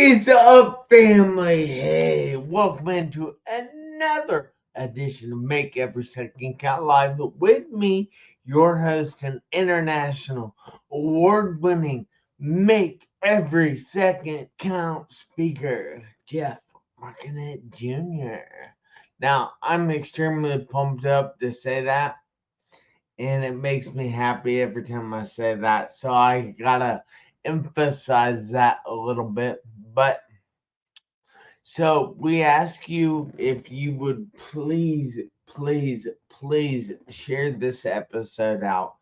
is up, family? Hey, welcome into another edition of Make Every Second Count Live with me, your host and international award-winning Make Every Second Count speaker, Jeff Marconette Jr. Now, I'm extremely pumped up to say that, and it makes me happy every time I say that. So I gotta emphasize that a little bit. But so we ask you if you would please share this episode out.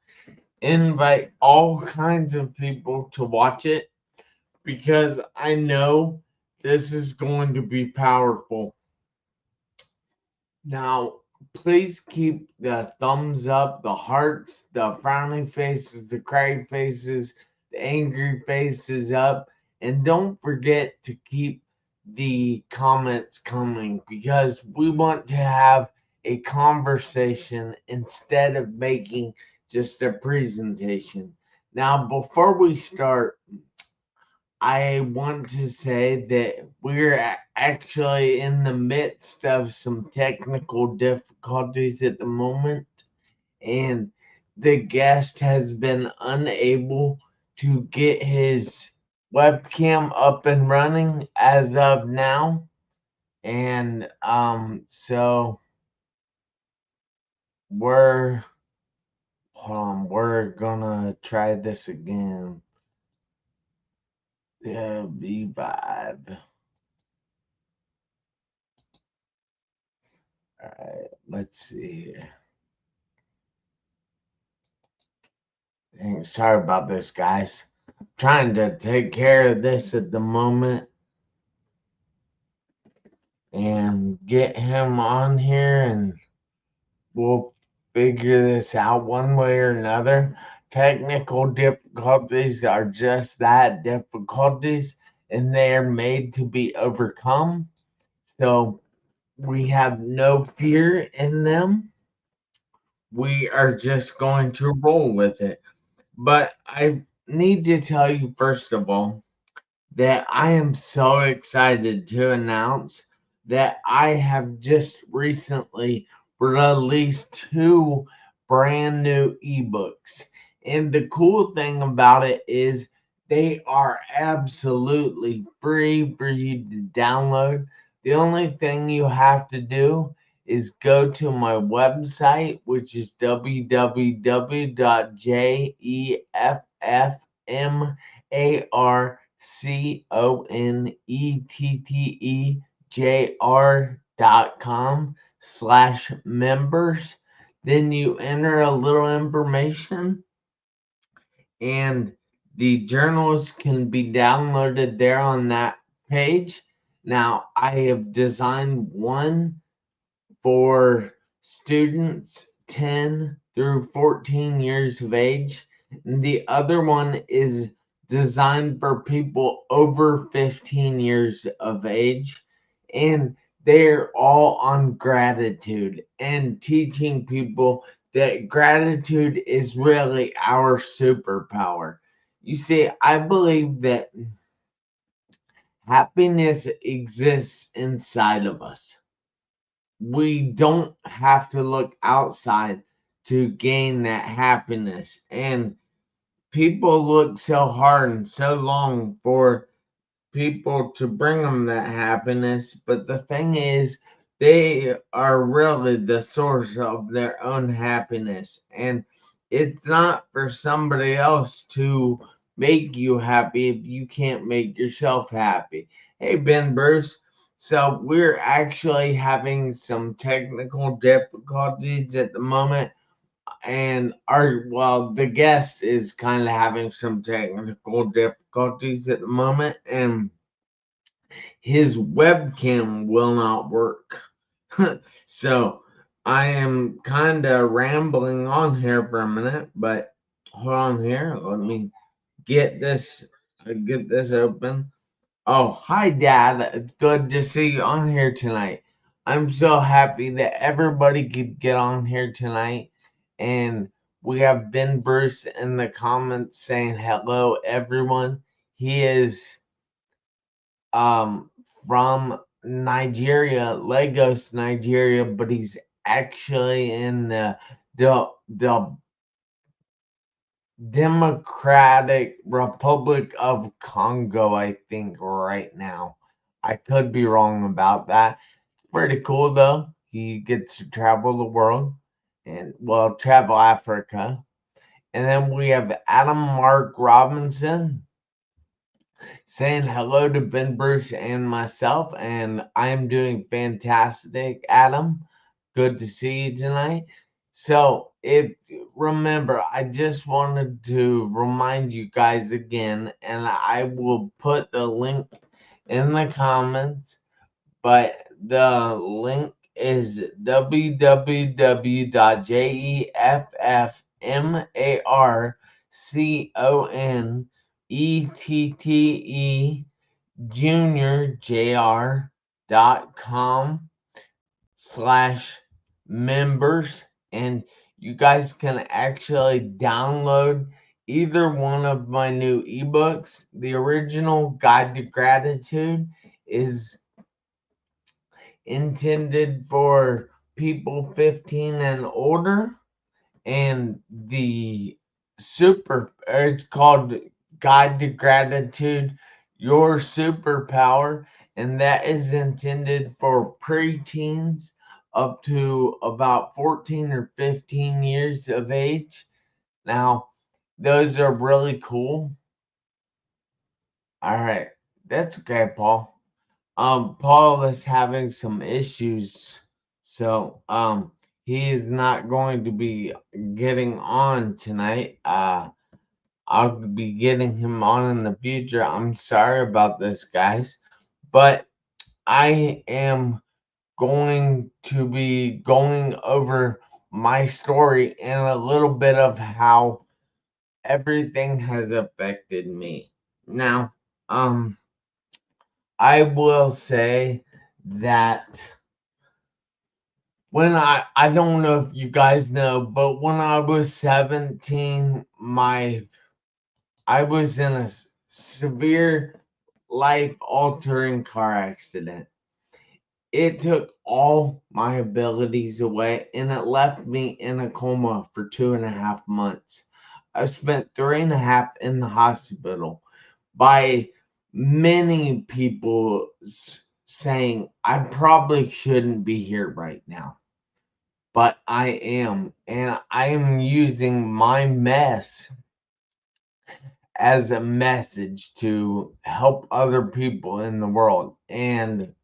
Invite all kinds of people to watch it because I know this is going to be powerful. Now, please keep the thumbs up, the hearts, the frowning faces, the cry faces, the angry faces up, and don't forget to keep the comments coming because we want to have a conversation instead of making just a presentation. Now, before we start, I want to say that we're actually in the midst of some technical difficulties at the moment, and the guest has been unable to get his webcam up and running as of now. And so we're we're gonna try this again. Yeah, be vibe. All right, let's see here. Dang, sorry about this, guys. Trying to take care of this at the moment and get him on here, and we'll figure this out one way or another. Technical difficulties are just that, difficulties, and they are made to be overcome. So we have no fear in them. We are just going to roll with it. But I need to tell you, first of all, that I am so excited to announce that I have just recently released two brand new ebooks. And the cool thing about it is they are absolutely free for you to download. The only thing you have to do is go to my website, which is www.jeffmarconetejr.com/members. Then you enter a little information, and the journals can be downloaded there on that page. Now, I have designed one for students 10 through 14 years of age. And the other one is designed for people over 15 years of age. And they're all on gratitude and teaching people that gratitude is really our superpower. You see, I believe that happiness exists inside of us. We don't have to look outside to gain that happiness. And people look so hard and so long for people to bring them that happiness. But the thing is, they are really the source of their own happiness. And it's not for somebody else to make you happy if you can't make yourself happy. Hey, Ben Bruce. So we're actually having some technical difficulties at the moment, and the guest is kind of having some technical difficulties at the moment, and his webcam will not work. So I am kind of rambling on here for a minute, but hold on here. Let me get this open. Oh, hi, Dad. It's good to see you on here tonight. I'm so happy that everybody could get on here tonight. And we have Ben Bruce in the comments saying hello, everyone. He is um, from Nigeria, Lagos, Nigeria, but he's actually in the Democratic Republic of Congo, I think, right now. I could be wrong about that. Pretty cool though. He gets to travel the world and, well, travel Africa. And then we have Adam Mark Robinson saying hello to Ben Bruce and myself, and I am doing fantastic, Adam. Good to see you tonight. So, if remember, I just wanted to remind you guys again, and I will put the link in the comments, but the link is www.jeffmarconette jr.com/members, and you guys can actually download either one of my new ebooks. The original Guide to Gratitude is intended for people 15 and older, and the it's called Guide to Gratitude, Your Superpower, and that is intended for preteens up to about 14 or 15 years of age. Now, those are really cool. All right, that's okay, Paul. Paul is having some issues, so he is not going to be getting on tonight. I'll be getting him on in the future. I'm sorry about this, guys, but I am going to be going over my story and a little bit of how everything has affected me. Now, I will say that when I don't know if you guys know, but when I was 17, I was in a severe life altering car accident. It took all my abilities away and it left me in a coma for 2.5 months. I spent 3.5 in the hospital. By many people saying I probably shouldn't be here right now, but I am, and I am using my mess as a message to help other people in the world. And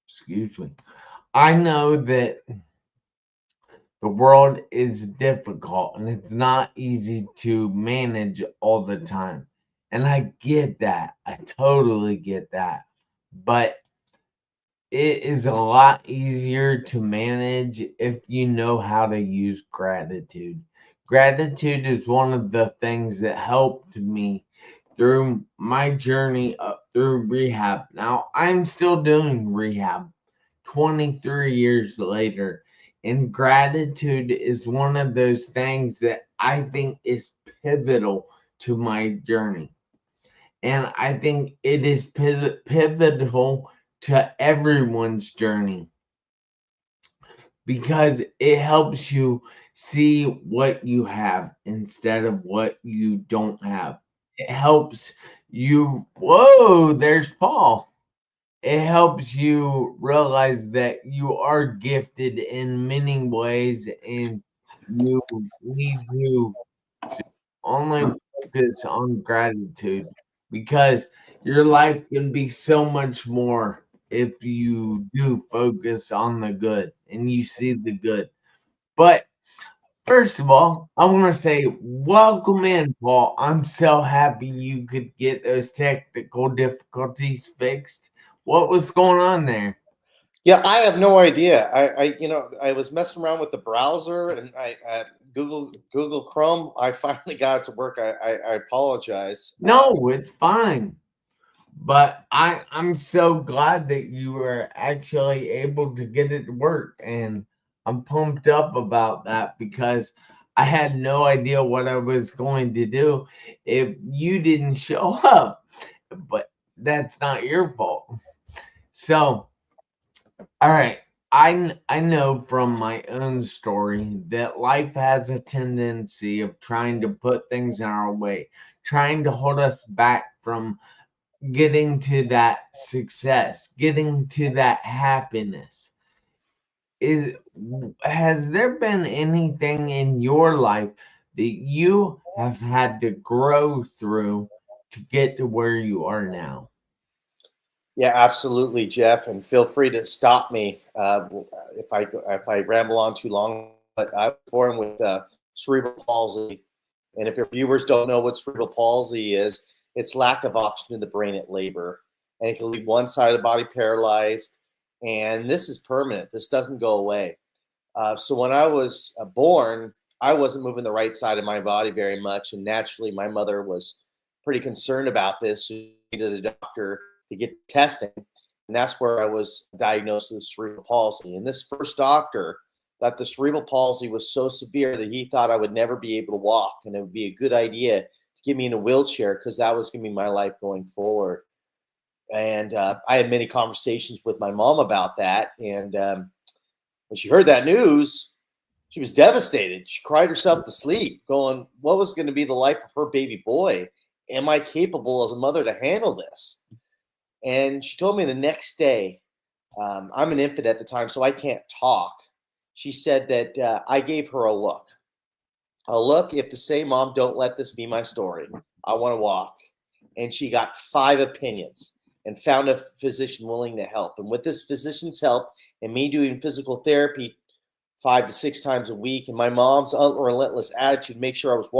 excuse me, I know that the world is difficult and it's not easy to manage all the time. And I get that. I totally get that. But it is a lot easier to manage if you know how to use gratitude. Gratitude is one of the things that helped me through my journey up through rehab. Now, I'm still doing rehab 23 years later, and gratitude is one of those things that I think is pivotal to my journey. And I think it is pivotal to everyone's journey because it helps you see what you have instead of what you don't have. It helps you. Whoa, there's Paul. It helps you realize that you are gifted in many ways and you need to only focus on gratitude because your life can be so much more if you do focus on the good and you see the good. But first of all, I want to say welcome in, Paul. I'm so happy you could get those technical difficulties fixed. What was going on there? Yeah, I have no idea. I was messing around with the browser and Google Chrome. I finally got it to work. I apologize. No, it's fine. But I'm so glad that you were actually able to get it to work, and I'm pumped up about that because I had no idea what I was going to do if you didn't show up. But that's not your fault. So, all right. I know from my own story that life has a tendency of trying to put things in our way, trying to hold us back from getting to that success, getting to that happiness. Is has there been anything in your life that you have had to grow through to get to where you are now? Yeah, absolutely, Jeff. And feel free to stop me if I ramble on too long. But I was born with cerebral palsy, and if your viewers don't know what cerebral palsy is, it's lack of oxygen in the brain at labor, and it can leave one side of the body paralyzed. And this is permanent. This doesn't go away. So when I was born, I wasn't moving the right side of my body very much, and naturally, my mother was pretty concerned about this. She went to the doctor to get testing, and that's where I was diagnosed with cerebral palsy. And this first doctor thought the cerebral palsy was so severe that he thought I would never be able to walk, and it would be a good idea to get me in a wheelchair because that was going to be my life going forward. And I had many conversations with my mom about that, and when she heard that news, she was devastated. She cried herself to sleep, going, what was going to be the life of her baby boy? Am I capable as a mother to handle this? And she told me the next day, I'm an infant at the time, so I can't talk. She said that I gave her a look. A look if to say, Mom, don't let this be my story. I want to walk. And she got 5 opinions and found a physician willing to help. And with this physician's help and me doing physical therapy 5 to 6 times a week, and my mom's unrelentless attitude to make sure I was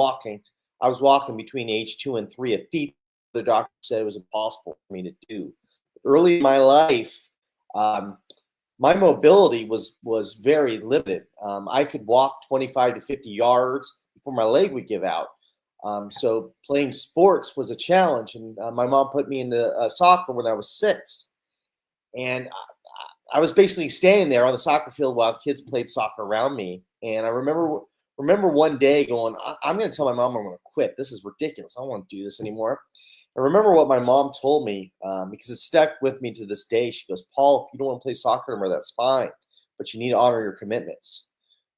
walking between age 2 and 3 at feet the doctor said it was impossible for me to do. Early in my life, my mobility was very limited. I could walk 25 to 50 yards before my leg would give out. So playing sports was a challenge, and my mom put me into soccer when I was 6, and I was basically standing there on the soccer field while kids played soccer around me. And I remember one day going, I'm going to tell my mom I'm going to quit. This is ridiculous. I don't want to do this anymore. I remember what my mom told me because it stuck with me to this day. She goes, Paul, if you don't want to play soccer anymore, that's fine, but you need to honor your commitments.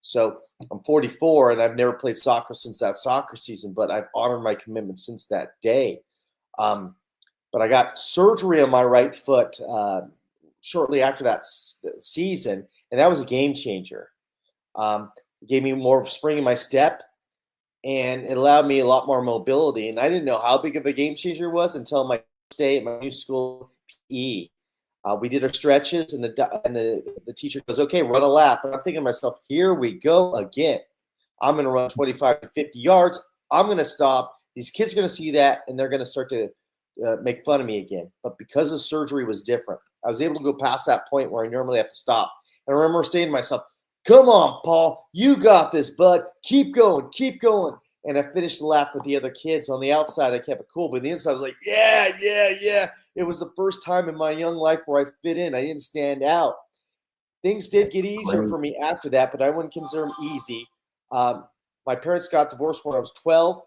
So I'm 44 and I've never played soccer since that soccer season, but I've honored my commitment since that day. But I got surgery on my right foot shortly after that season, and that was a game changer. It gave me more spring in my step, and it allowed me a lot more mobility. And I didn't know how big of a game changer it was until my first day at my new school, PE. We did our stretches, and the teacher goes, "Okay, run a lap." And I'm thinking to myself, "Here we go again. I'm going to run 25 to 50 yards. I'm going to stop. These kids are going to see that, and they're going to start to make fun of me again." But because the surgery was different, I was able to go past that point where I normally have to stop. And I remember saying to myself, "Come on, Paul, you got this, bud. Keep going, keep going." And I finished the lap with the other kids. On the outside, I kept it cool, but on the inside, I was like, yeah, yeah, yeah. It was the first time in my young life where I fit in. I didn't stand out. Things did get easier for me after that, but I wouldn't consider them easy. My parents got divorced when I was 12,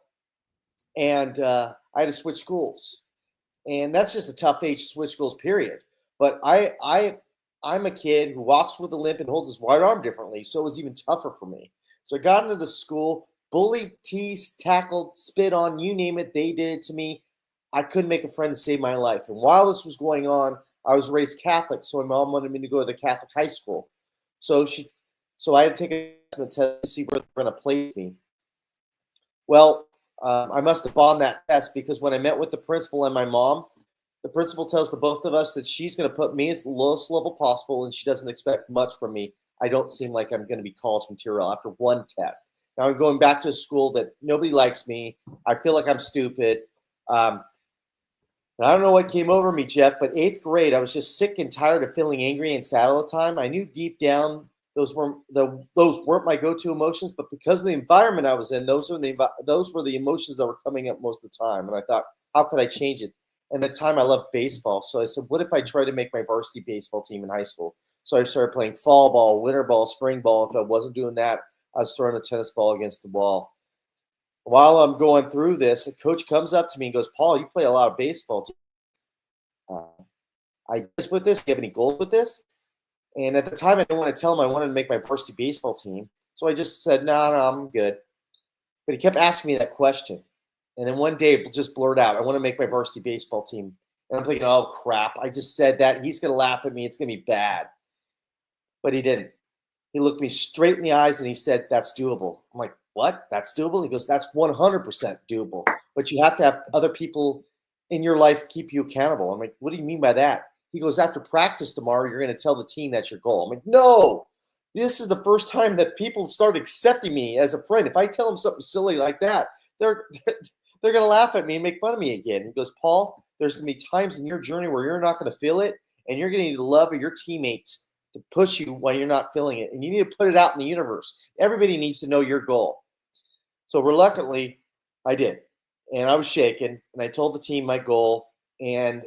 and I had to switch schools. And that's just a tough age to switch schools, period. But I'm a kid who walks with a limp and holds his right arm differently, so it was even tougher for me. So I got into the school, bullied, teased, tackled, spit on, you name it, they did it to me. I couldn't make a friend to save my life. And while this was going on, I was raised Catholic, so my mom wanted me to go to the Catholic high school. So I had to take a test to see where they're going to place me. Well, I must have bombed that test because when I met with the principal and my mom, the principal tells the both of us that she's going to put me at the lowest level possible and she doesn't expect much from me. I don't seem like I'm going to be college material after one test. Now I'm going back to a school that nobody likes me. I feel like I'm stupid. I don't know what came over me, Jeff, but 8th grade, I was just sick and tired of feeling angry and sad all the time. I knew deep down those weren't my go-to emotions, but because of the environment I was in, those were the emotions that were coming up most of the time. And I thought, how could I change it? And at the time, I loved baseball, so I said, what if I try to make my varsity baseball team in high school? So I started playing fall ball, winter ball, spring ball. If I wasn't doing that, I was throwing a tennis ball against the wall. While I'm going through this, a coach comes up to me and goes, Paul, you play a lot of baseball. I just with this. Do you have any goals with this? And at the time, I didn't want to tell him I wanted to make my varsity baseball team. So I just said, no, I'm good. But he kept asking me that question. And then one day it just blurted out, I want to make my varsity baseball team. And I'm thinking, oh, crap. I just said that. He's going to laugh at me. It's going to be bad. But he didn't. He looked me straight in the eyes and he said, that's doable. I'm like, what? That's doable? He goes, that's 100% doable. But you have to have other people in your life keep you accountable. I'm like, what do you mean by that? He goes, after practice tomorrow, you're going to tgoing to tell the team that's your goal. I'm like, no. This is the first time that people start accepting me as a friend. If I tell them something silly like that, they're going to laugh at me and make fun of me again. He goes, Paul, there's going to be times in your journey where you're not going to feel it, and you're going to need the love of your teammates to push you when you're not feeling it. And you need to put it out in the universe. Everybody needs to know your goal. So reluctantly, I did. And I was shaken, and I told the team my goal, and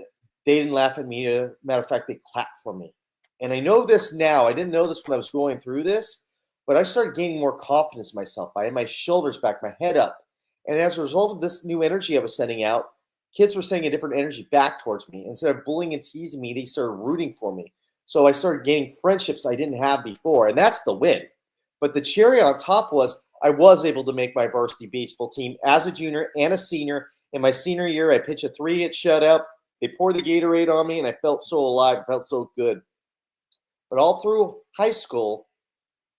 they didn't laugh at me. Matter of fact, they clapped for me. And I know this now. I didn't know this when I was going through this, but I started gaining more confidence in myself. I had my shoulders back, my head up. And as a result of this new energy I was sending out, kids were sending a different energy back towards me. Instead of bullying and teasing me, they started rooting for me. So I started gaining friendships I didn't have before, and that's the win. But the cherry on top was I was able to make my varsity baseball team as a junior and a senior. In my senior year, I pitched a 3-hit shutout. They poured the Gatorade on me, and I felt so alive. I felt so good. But all through high school,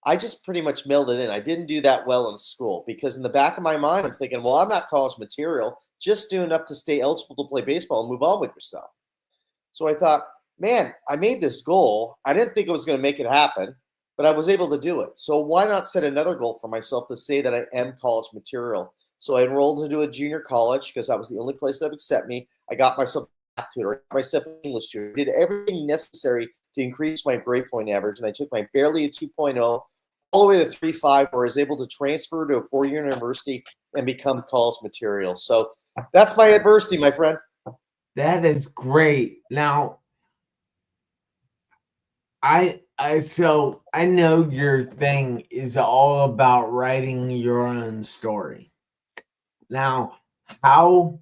I just pretty much mailed it in. I didn't do that well in school because in the back of my mind, I'm thinking, well, I'm not college material. Just do enough to stay eligible to play baseball and move on with yourself. So I thought, man, I made this goal. I didn't think it was going to make it happen, but I was able to do it. So why not set another goal for myself to say that I am college material? So I enrolled into a junior college because that was the only place that would accept me. I got myself a tutor, I got myself an English tutor, did everything necessary to increase my grade point average, and I took my barely a 2.0 all the way to 3.5, where I was able to transfer to a 4-year university and become college material. So that's my adversity, my friend. That is great. Now, so I know your thing is all about writing your own story. Now, how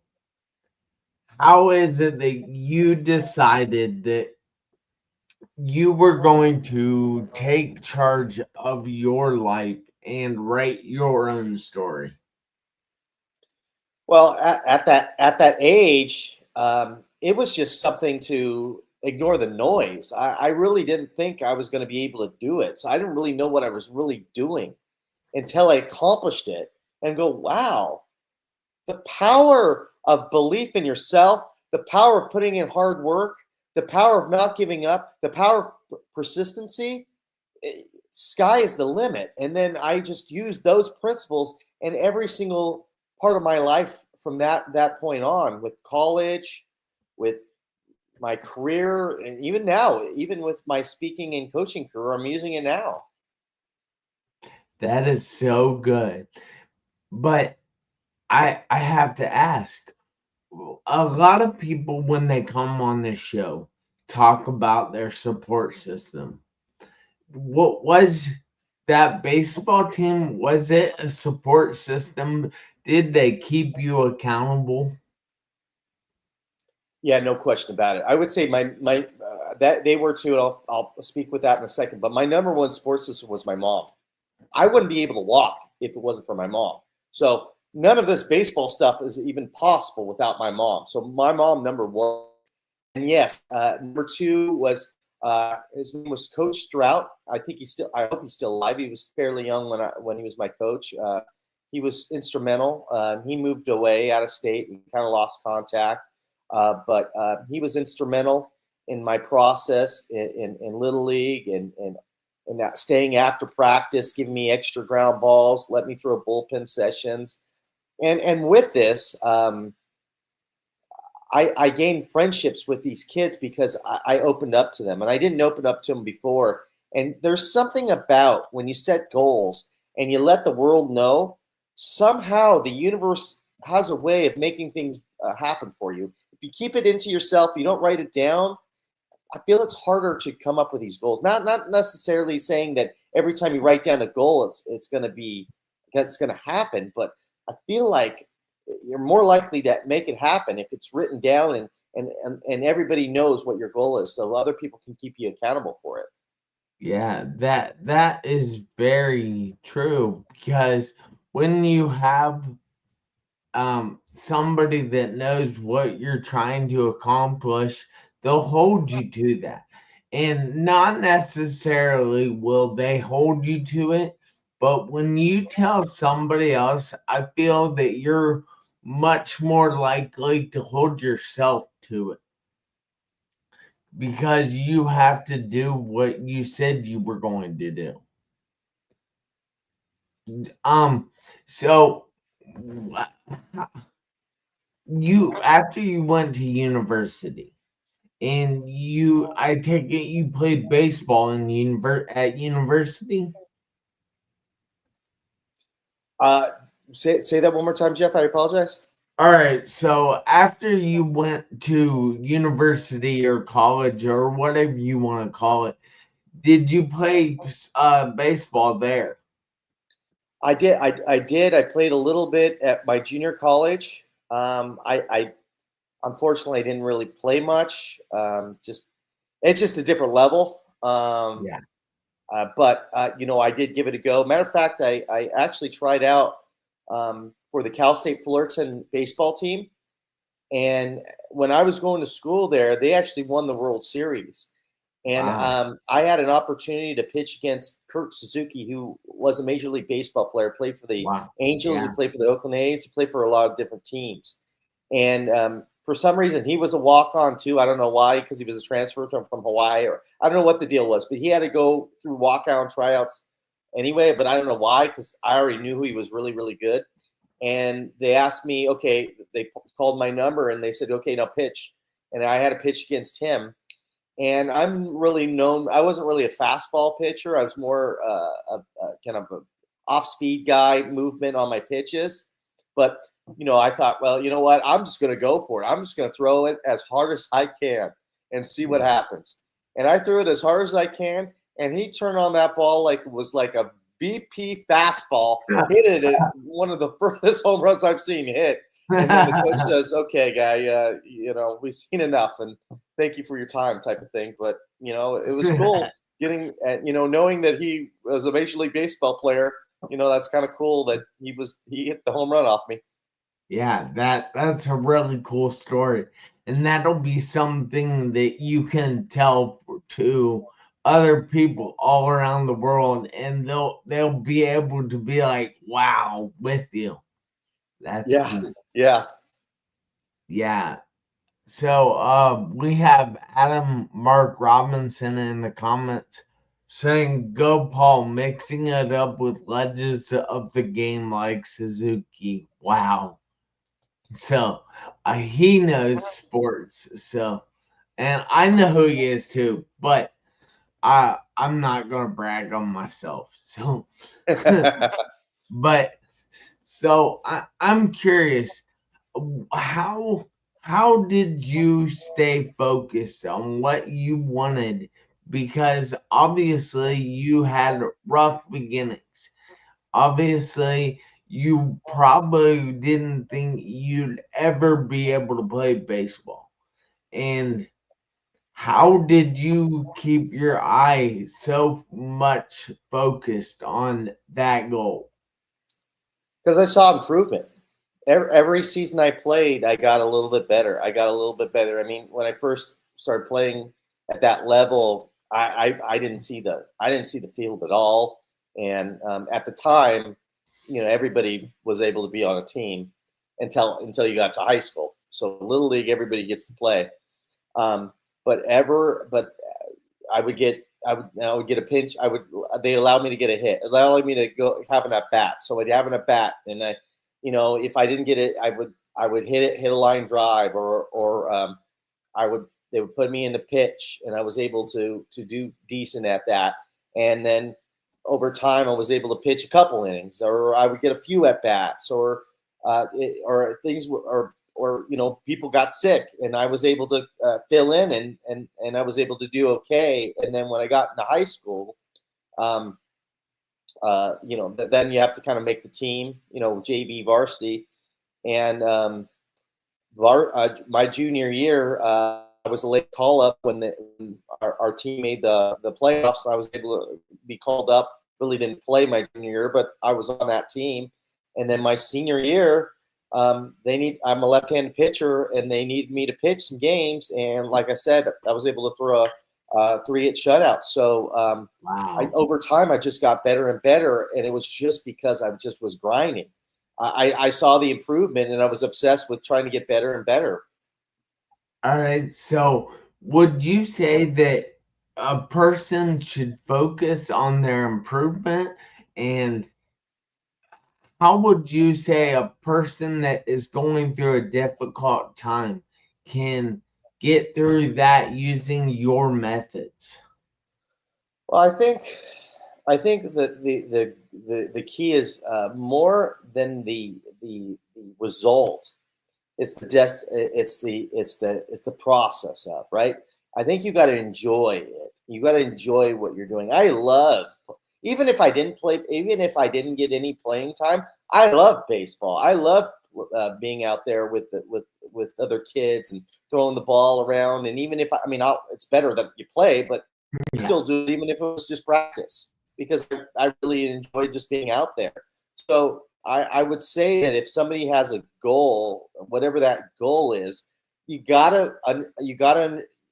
is it that you decided that you were going to take charge of your life and write your own story? Well, at that age, it was just something to ignore the noise. I really didn't think I was going to be able to do it. So I didn't really know what I was really doing until I accomplished it and go, wow, the power of belief in yourself, the power of putting in hard work, the power of not giving up, the power of persistency, sky is the limit. And then I just used those principles in every single part of my life from that point on, with college, with my career, and even now, even with my speaking and coaching career, I'm using it now. That is so good. But I have to ask, a lot of people when they come on this show talk about their support system. What was that baseball team? Was it a support system? Did they keep you accountable? Yeah, no question about it. I would say my that they were too. And I'll speak with that in a second. But my number one support system was my mom. I wouldn't be able to walk if it wasn't for my mom. So none of this baseball stuff is even possible without my mom. So my mom, number one. And yes, number two was his name was Coach Strout. I hope he's still alive. He was fairly young when he was my coach. He was instrumental. He moved away out of state. We kind of lost contact, but he was instrumental in my process in Little League and that staying after practice, giving me extra ground balls, let me throw bullpen sessions, and with this. I gained friendships with these kids because I opened up to them, and I didn't open up to them before. And there's something about when you set goals and you let the world know, somehow the universe has a way of making things happen for you. If you keep it into yourself, you don't write it down, I feel it's harder to come up with these goals. Not necessarily saying that every time you write down a goal, it's going to happen, but I feel like you're more likely to make it happen if it's written down and everybody knows what your goal is, so other people can keep you accountable for it. Yeah, that is very true, because when you have somebody that knows what you're trying to accomplish, they'll hold you to that. And not necessarily will they hold you to it, but when you tell somebody else, I feel that you're much more likely to hold yourself to it, because you have to do what you said you were going to do. Um, so you, after you went to university, and I take it you played baseball in at university? Uh, say that one more time, Jeff. I apologize. All right, so after you went to university or college or whatever you want to call it, did you play baseball there? I did. I did. I played a little bit at my junior college. I unfortunately didn't really play much. Just it's just a different level. Yeah. But I did give it a go. Matter of fact, I actually tried out for the Cal State Fullerton baseball team, and when I was going to school there, they actually won the World Series. And Wow. I had an opportunity to pitch against Kurt Suzuki, who was a Major League Baseball player, played for the Wow. Angels, he Yeah. played for the Oakland A's, he played for a lot of different teams. And for some reason, he was a walk-on too. I don't know why, because he was a transfer from Hawaii, or I don't know what the deal was, but he had to go through walk-on tryouts anyway. But I don't know why, because I already knew he was really, really good. And they asked me, okay, they called my number and they said, okay, now pitch. And I had to pitch against him. And I'm really known. I wasn't really a fastball pitcher. I was more a kind of a off-speed guy, movement on my pitches. But I thought, well, you know what? I'm just going to go for it. I'm just going to throw it as hard as I can and see what Yeah. happens. And I threw it as hard as I can, and he turned on that ball like it was like a BP fastball. Hit it at one of the furthest home runs I've seen hit. And then the coach says, "Okay, guy, we've seen enough, and thank you for your time," type of thing. But it was cool getting, knowing that he was a Major League Baseball player. That's kind of cool that he hit the home run off me. Yeah, that's a really cool story. And that'll be something that you can tell to other people all around the world, and they'll be able to be like, wow, with you. That's Yeah, cool. yeah. Yeah. So we have Adam Mark Robinson in the comments saying, "Go Paul, mixing it up with legends of the game like Suzuki." Wow. So he knows sports. So, and I know who he is too, but I'm not gonna brag on myself. So, but so I'm curious, how how did you stay focused on what you wanted? Because obviously you had rough beginnings. Obviously, you probably didn't think you'd ever be able to play baseball. And how did you keep your eye so much focused on that goal? Because I saw improvement. Every season I played, I got a little bit better. I mean, when I first started playing at that level, I didn't see the field at all. And at the time, everybody was able to be on a team until you got to high school. So little league, everybody gets to play. Um, but I would get a pinch. They allowed me to get a hit. It allowed me to go have an at bat. So I'd have an at bat, and if I didn't get it, I would hit a line drive, or they would put me in the pitch, and I was able to do decent at that. And then over time, I was able to pitch a couple innings, or I would get a few at bats, or things or people got sick, and I was able to fill in, and I was able to do okay. And then when I got into high school, um, then you have to kind of make the team, JV varsity, and my junior year, I was a late call up when when our team made the playoffs. I was able to be called up. Really didn't play my junior year, but I was on that team. And then my senior year, I'm a left-handed pitcher, and they need me to pitch some games. And like I said, I was able to throw a 3-hit shutout. So Wow. over time, I just got better and better, and it was just because I just was grinding. I saw the improvement, and I was obsessed with trying to get better and better. All right. So, would you say that a person should focus on their improvement? And how would you say a person that is going through a difficult time can get through that using your methods? Well, I think that the key is more than the result. It's the process of, right. I think you got to enjoy it. You got to enjoy what you're doing. I love, even if I didn't play, even if I didn't get any playing time, I love baseball. I love being out there with other kids and throwing the ball around. And even if it's better that you play, but I Yeah. still do it even if it was just practice, because I really enjoy just being out there. So I would say that if somebody has a goal, whatever that goal is, you gotta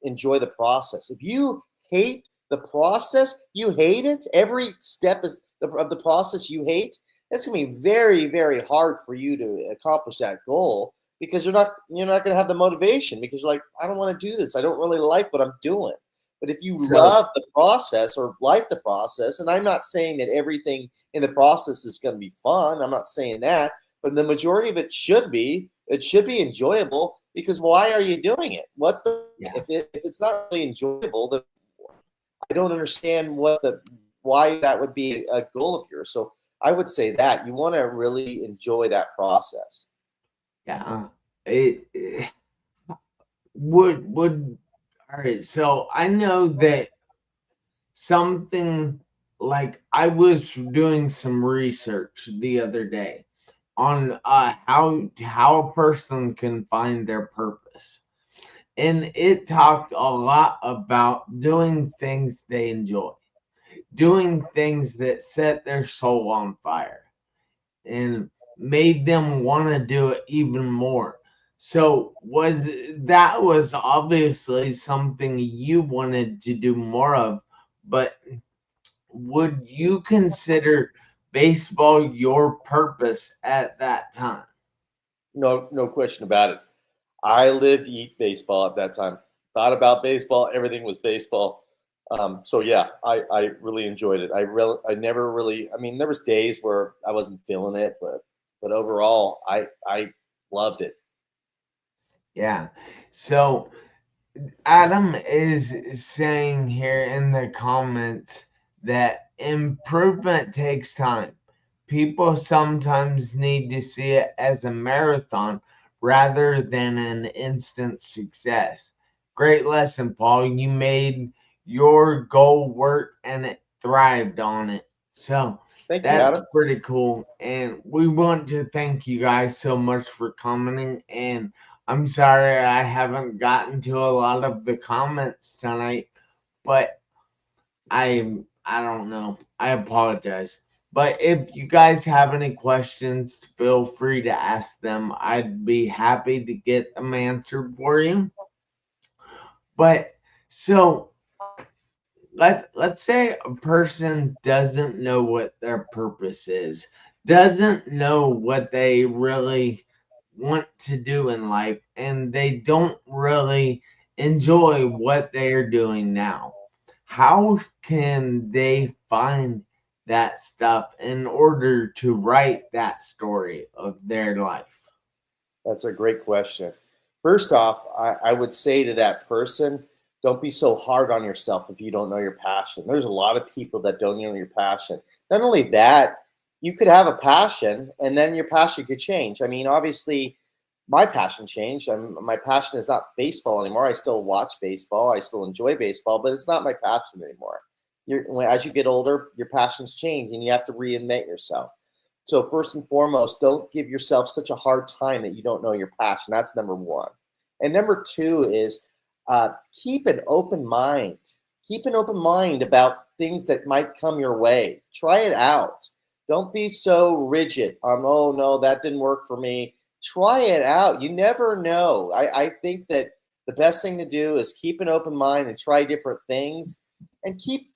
enjoy the process. If you hate the process, you hate it. Every step of the process you hate. It's gonna be very, very hard for you to accomplish that goal, because you're not gonna have the motivation, because you're like, I don't want to do this. I don't really like what I'm doing. But if you So, love the process or like the process, and I'm not saying that everything in the process is going to be fun, I'm not saying that, but the majority of it should be enjoyable, because why are you doing it? What's the yeah. if it's not really enjoyable, then I don't understand why that would be a goal of yours. So I would say that you want to really enjoy that process. Yeah. It would all right. So, I know that something like I was doing some research the other day on how a person can find their purpose. And it talked a lot about doing things they enjoy, doing things that set their soul on fire and made them want to do it even more. So was obviously something you wanted to do more of, but would you consider baseball your purpose at that time? No, no question about it. I lived to eat baseball at that time. Thought about baseball. Everything was baseball. So yeah, I really enjoyed it. I never really. I mean, there was days where I wasn't feeling it, but overall, I loved it. Yeah. So Adam is saying here in the comments that improvement takes time. People sometimes need to see it as a marathon rather than an instant success. Great lesson, Paul. You made your goal work and it thrived on it. So Thank you, that's Adam. pretty cool. And we want to thank you guys so much for commenting. And I'm sorry I haven't gotten to a lot of the comments tonight, but I don't know. I apologize. But if you guys have any questions, feel free to ask them. I'd be happy to get them answered for you. But so let's say a person doesn't know what their purpose is, doesn't know what they really want to do in life, and they don't really enjoy what they're doing now. How can they find that stuff in order to write that story of their life? That's a great question. First off, I would say to that person, don't be so hard on yourself if you don't know your passion. There's a lot of people that don't know your passion. Not only that, you could have a passion and then your passion could change. I mean, obviously, my passion changed. My passion is not baseball anymore. I still watch baseball. I still enjoy baseball, but it's not my passion anymore. As you get older, your passions change and you have to reinvent yourself. So first and foremost, don't give yourself such a hard time that you don't know your passion. That's number one. And number two is keep an open mind. Keep an open mind about things that might come your way. Try it out. Don't be so rigid on, oh, no, that didn't work for me. Try it out. You never know. I think that the best thing to do is keep an open mind and try different things and keep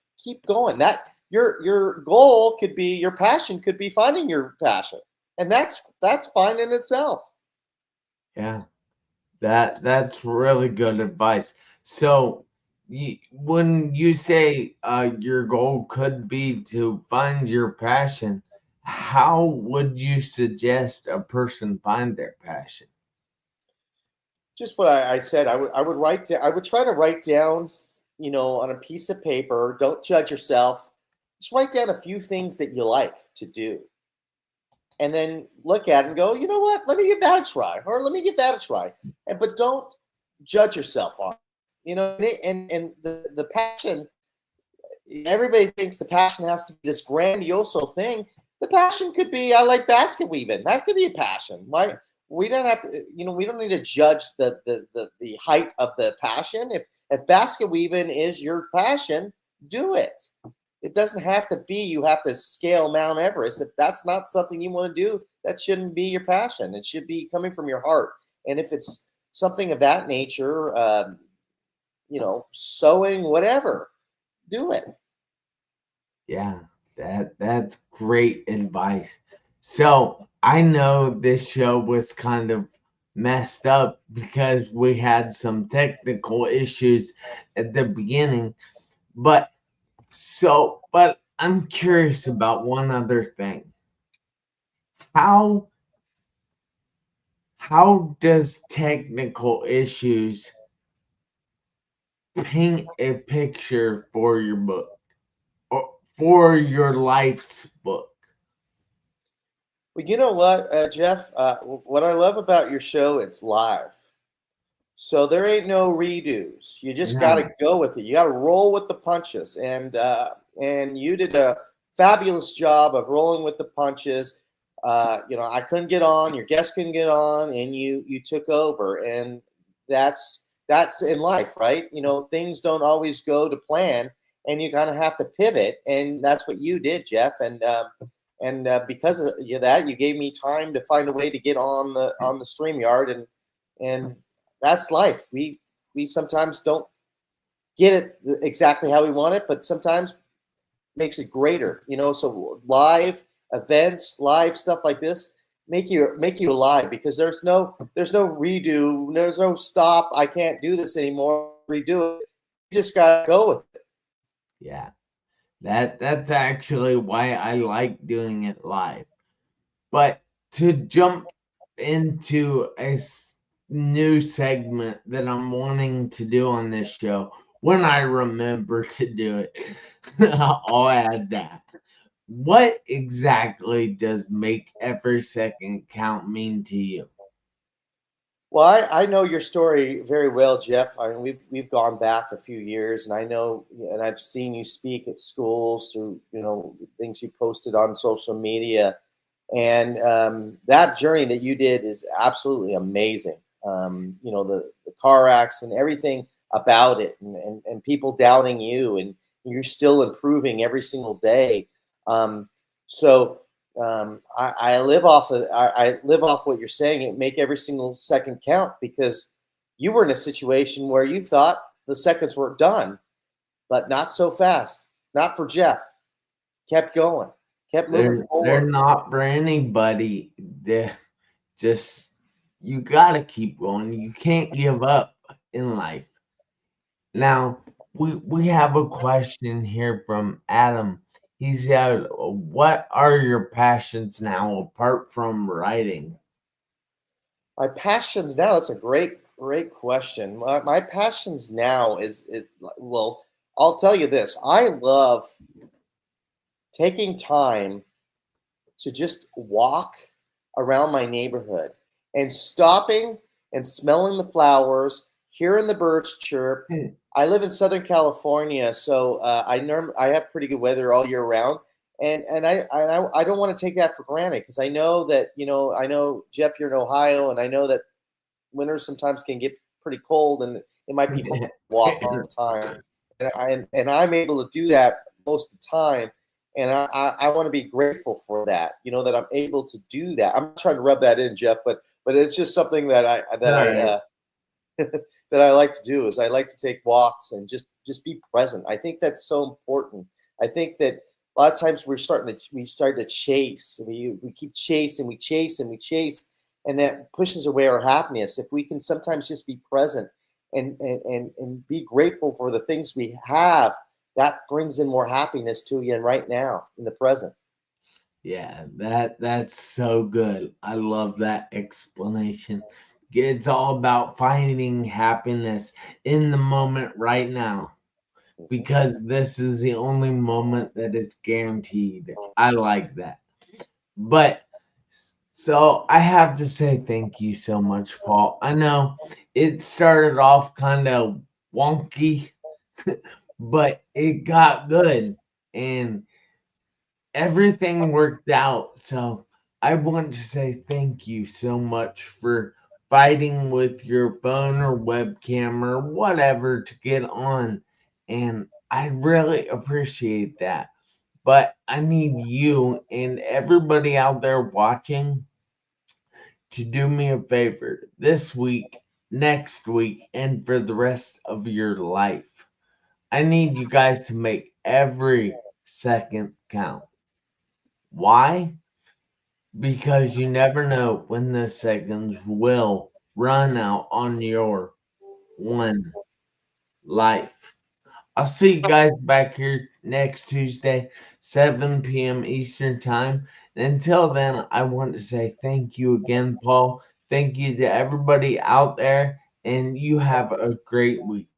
going. That your goal could be, your passion could be finding your passion. And that's fine in itself. Yeah, that's really good advice. So when you say your goal could be to find your passion, how would you suggest a person find their passion? Just what I said. I would write down. I would try to write down, on a piece of paper. Don't judge yourself. Just write down a few things that you like to do, and then look at it and go, you know what? Let me give that a try, or let me give that a try. But don't judge yourself on it. And the passion. Everybody thinks the passion has to be this grandiose thing. The passion could be, I like basket weaving. That could be a passion. Why? We don't have to, we don't need to judge the height of the passion. If basket weaving is your passion, do it. It doesn't have to be, you have to scale Mount Everest. If that's not something you want to do, that shouldn't be your passion. It should be coming from your heart. And if it's something of that nature, sewing, whatever, do it. Yeah, that's great advice. So I know this show was kind of messed up because we had some technical issues at the beginning, but but I'm curious about one other thing. How how does technical issues paint a picture for your book or for your life's book? Well, you know what, Jeff? What I love about your show, it's live. So there ain't no redos. You just got No. to go with it. You got to roll with the punches. And you did a fabulous job of rolling with the punches. I couldn't get on. Your guest couldn't get on, and you took over. And that's in life, right? Things don't always go to plan, and you kind of have to pivot. And that's what you did, Jeff. And because of that, you gave me time to find a way to get on the StreamYard, and that's life. We sometimes don't get it exactly how we want it, but sometimes makes it greater. So live events, live stuff like this make you alive, because there's no redo, there's no stop. I can't do this anymore. Redo it. You just gotta go with it. Yeah. That's actually why I like doing it live. But to jump into a new segment that I'm wanting to do on this show, when I remember to do it, I'll add that. What exactly does make every second count mean to you? Well, I know your story very well, Jeff. I mean, we've gone back a few years, and I know, and I've seen you speak at schools through things you posted on social media, and that journey that you did is absolutely amazing. The car accident, everything about it, and people doubting you, and you're still improving every single day. So I live off what you're saying. It make every single second count, because you were in a situation where you thought the seconds were done, but not so fast. Not for Jeff. Kept going. Kept moving They're forward. not for anybody. They're just, you gotta keep going. You can't give up in life. Now, we have a question here from Adam. He said, "What are your passions now apart from writing?" My passions now. That's a great question. My passions now is it. Well, I'll tell you this. I love taking time to just walk around my neighborhood and stopping and smelling the flowers, hearing the birds chirp. I live in Southern California, so I have pretty good weather all year round. And I don't want to take that for granted, because I know that, I know, Jeff, you're in Ohio, and I know that winters sometimes can get pretty cold, and it might be hard to walk all the time. And I'm able to do that most of the time, and I want to be grateful for that. That I'm able to do that. I'm not trying to rub that in, Jeff, but it's just something that I that I like to do. Is I like to take walks and just be present. I think that's so important. I think that a lot of times we start to chase. We keep chasing, we chase and we chase, and that pushes away our happiness. If we can sometimes just be present and be grateful for the things we have, that brings in more happiness to you, and right now in the present. Yeah, that's so good. I love that explanation. It's all about finding happiness in the moment right now, because this is the only moment that is guaranteed. I like that. But so I have to say thank you so much, Paul. I know it started off kind of wonky, but it got good and everything worked out. So I want to say thank you so much for fighting with your phone or webcam or whatever to get on. And I really appreciate that. But I need you and everybody out there watching to do me a favor this week, next week, and for the rest of your life. I need you guys to make every second count. Why? Because you never know when the seconds will run out on your one life. I'll see you guys back here next Tuesday, 7 p.m. Eastern Time. And until then, I want to say thank you again, Paul. Thank you to everybody out there, and you have a great week.